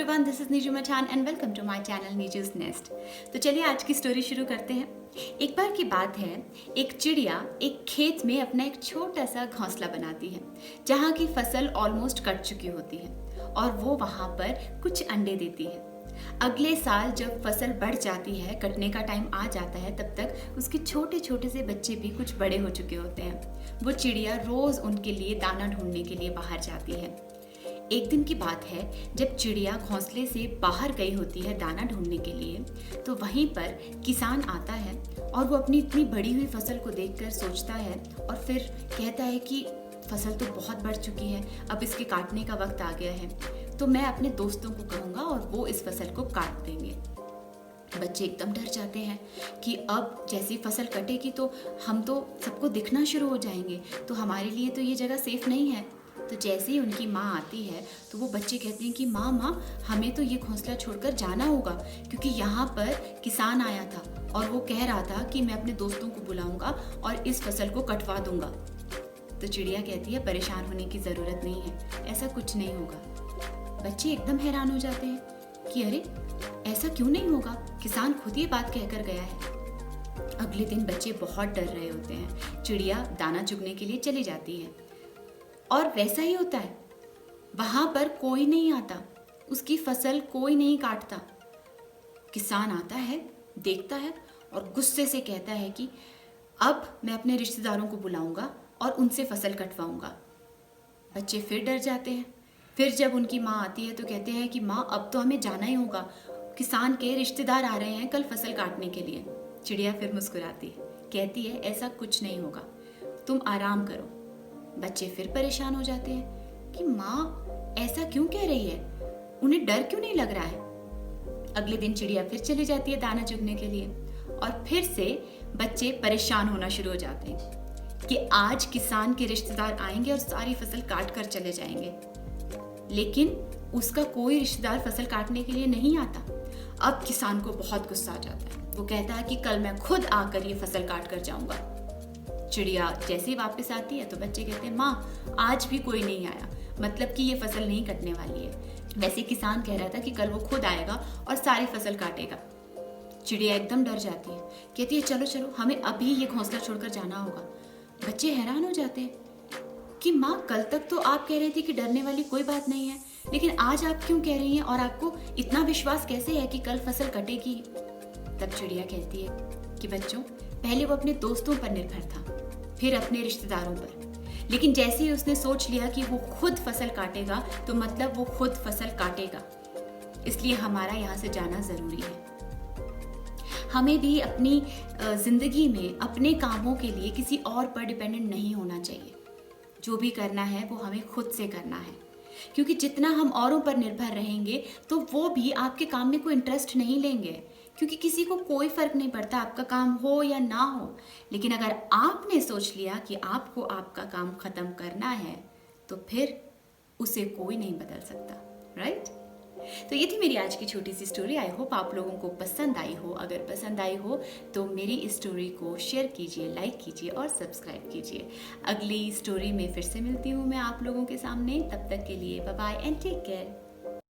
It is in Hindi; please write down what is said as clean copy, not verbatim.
Everyone, this is Neeju Machan and welcome to my channel Neeju's nest. तो चलिए आज की स्टोरी शुरू करते हैं। एक बार की बात है, एक चिड़िया एक खेत में अपना एक छोटा सा घोंसला बनाती है जहाँ की फसल ऑलमोस्ट कट चुकी होती है और वो वहाँ पर कुछ अंडे देती है। अगले साल जब फसल बढ़ जाती है, कटने का टाइम आ जाता है, तब तक उसके छोटे छोटे से बच्चे भी कुछ बड़े हो चुके होते हैं। वो चिड़िया रोज उनके लिए दाना ढूंढने के लिए बाहर जाती है। एक दिन की बात है, जब चिड़िया घोंसले से बाहर गई होती है दाना ढूंढने के लिए, तो वहीं पर किसान आता है और वो अपनी इतनी बड़ी हुई फसल को देखकर सोचता है और फिर कहता है कि फसल तो बहुत बढ़ चुकी है, अब इसके काटने का वक्त आ गया है, तो मैं अपने दोस्तों को कहूँगा और वो इस फसल को काट देंगे। बच्चे एकदम डर जाते हैं कि अब जैसी फसल कटेगी तो हम तो सबको दिखना शुरू हो जाएंगे, तो हमारे लिए तो ये जगह सेफ नहीं है। तो जैसे ही उनकी माँ आती है तो वो बच्चे कहते हैं कि माँ हमें तो ये घोंसला छोड़कर जाना होगा, क्योंकि यहाँ पर किसान आया था और वो कह रहा था कि मैं अपने दोस्तों को बुलाऊंगा और इस फसल को कटवा दूंगा। तो चिड़िया कहती है परेशान होने की ज़रूरत नहीं है, ऐसा कुछ नहीं होगा। बच्चे एकदम हैरान हो जाते हैं कि अरे ऐसा क्यों नहीं होगा, किसान खुद ये बात कहकर गया है। अगले दिन बच्चे बहुत डर रहे होते हैं। चिड़िया दाना चुगने के लिए चली जाती है और वैसा ही होता है, वहां पर कोई नहीं आता, उसकी फसल कोई नहीं काटता। किसान आता है, देखता है और गुस्से से कहता है कि अब मैं अपने रिश्तेदारों को बुलाऊंगा और उनसे फसल कटवाऊंगा। बच्चे फिर डर जाते हैं। फिर जब उनकी माँ आती है तो कहते हैं कि माँ अब तो हमें जाना ही होगा, किसान के रिश्तेदार आ रहे हैं कल फसल काटने के लिए। चिड़िया फिर मुस्कुराती है, कहती है ऐसा कुछ नहीं होगा, तुम आराम करो। बच्चे फिर परेशान हो जाते हैं कि माँ ऐसा क्यों कह रही है, उन्हें डर क्यों नहीं लग रहा है। अगले दिन चिड़िया फिर चली जाती है दाना चुगने के लिए और फिर से बच्चे परेशान होना शुरू हो जाते हैं कि आज किसान के रिश्तेदार आएंगे और सारी फसल काट कर चले जाएंगे। लेकिन उसका कोई रिश्तेदार फसल काटने के लिए नहीं आता। अब किसान को बहुत गुस्सा आ जाता है। वो कहता है कि कल मैं खुद आकर ये फसल काट कर जाऊंगा। चिड़िया जैसे ही वापस आती है तो बच्चे कहते हैं माँ आज भी कोई नहीं आया, मतलब कि ये फसल नहीं कटने वाली है। वैसे किसान कह रहा था कि कल वो खुद आएगा और सारी फसल काटेगा। चिड़िया एकदम डर जाती है, कहती है चलो चलो हमें अभी ये घोंसला छोड़कर जाना होगा। बच्चे हैरान हो जाते हैं कि माँ कल तक तो आप कह रही थी कि डरने वाली कोई बात नहीं है, लेकिन आज आप क्यों कह रही हैं और आपको इतना विश्वास कैसे है कि कल फसल कटेगी। तब चिड़िया कहती है कि बच्चों, पहले वो अपने दोस्तों पर निर्भर था, फिर अपने रिश्तेदारों पर, लेकिन जैसे ही उसने सोच लिया कि वो खुद फसल काटेगा तो मतलब वो खुद फसल काटेगा। इसलिए हमारा यहाँ से जाना ज़रूरी है। हमें भी अपनी ज़िंदगी में अपने कामों के लिए किसी और पर डिपेंडेंट नहीं होना चाहिए। जो भी करना है वो हमें खुद से करना है, क्योंकि जितना हम औरों पर निर्भर रहेंगे तो वो भी आपके काम में कोई इंटरेस्ट नहीं लेंगे, क्योंकि किसी को कोई फर्क नहीं पड़ता आपका काम हो या ना हो। लेकिन अगर आपने सोच लिया कि आपको आपका काम खत्म करना है तो फिर उसे कोई नहीं बदल सकता, राइट? तो ये थी मेरी आज की छोटी सी स्टोरी। आई होप आप लोगों को पसंद आई हो। अगर पसंद आई हो तो मेरी इस स्टोरी को शेयर कीजिए, लाइक कीजिए और सब्सक्राइब कीजिए। अगली स्टोरी में फिर से मिलती हूँ मैं आप लोगों के सामने। तब तक के लिए bye bye and take care.